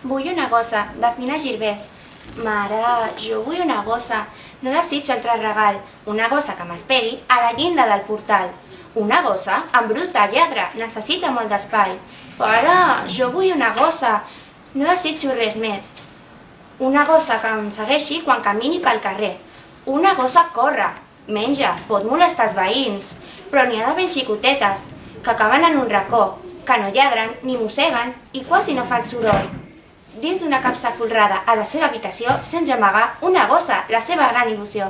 Vull una gossa, de Fina Girbés. Mare, jo vull una gossa. No desitjo altre regal. Una gossa que m'esperi a la llinda del portal. Una gossa embruta, lladra, necessita molt d'espai. Pare, jo vull una gossa. No desitjo res més. Una gossa que em segueixi quan camini pel carrer. Una gossa corre, menja, pot molestar els veïns, però n'hi ha de ben xicotetes, que acaben en un racó, que no lladren ni mosseguen i quasi no fan soroll. Dins d'una capsa folrada a la seva habitació sent gemegar una gossa, la seva gran il·lusió.